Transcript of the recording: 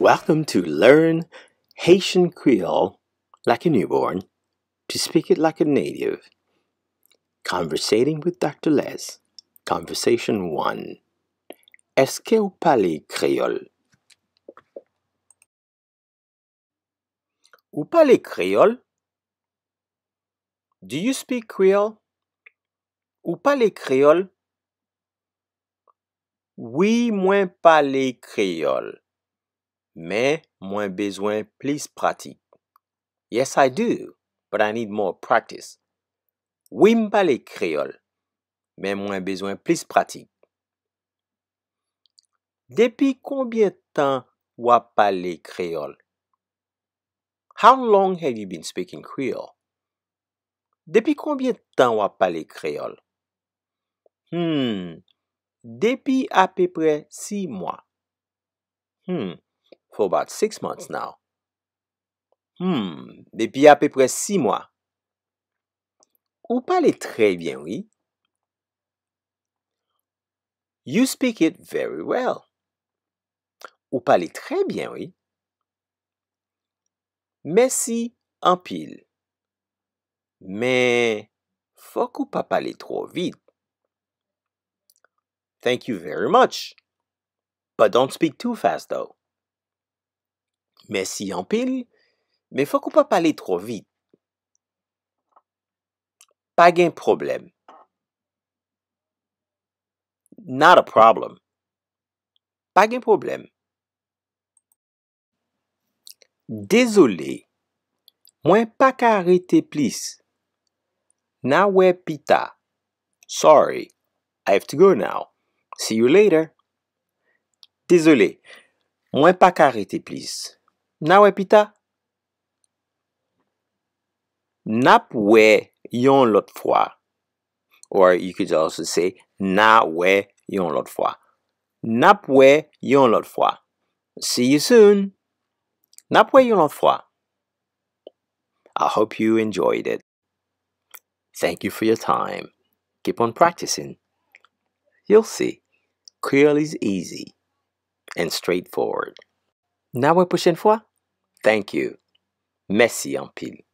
Welcome to Learn Haitian Creole like a newborn, to speak it like a native. Conversating with Dr. Les. Conversation 1. Est-ce que vous parlez créole? Vous parlez créole? Do you speak Creole? Ou parlez créole? Oui, moi parler créole, mais moi besoin plus pratique. Yes, I do, but I need more practice. Oui, me parler créole, mais moi besoin plus pratique. Depuis combien de temps vous parlez créole? How long have you been speaking Creole? Depuis combien de temps vous parlez créole? Depuis à peu près 6 mois. For about 6 months now. Depuis à peu près 6 mois. Vous parlez très bien, oui. You speak it very well. Vous parlez très bien, oui. Merci en pile. Mais faut qu'on pas parler trop vite. Thank you very much. But don't speak too fast though. Merci en pile, mais faut qu'on pas parler trop vite. Pas gain problème. Not a problem. Pas gain problème. Désolé. Moi pas ka arrêter plus. Na we pita. Sorry. I have to go now. See you later. Désolé. Moi pas ka arrêter plus. Na we pita. Nap we yon lot fois. Or you could also say na we yon lot fois. Nap we yon lot fois. See you soon. Nap we yon lot fois. I hope you enjoyed it. Thank you for your time. Keep on practicing. You'll see, Creole is easy and straightforward. Na we prochaine fois? Thank you. Merci en pile.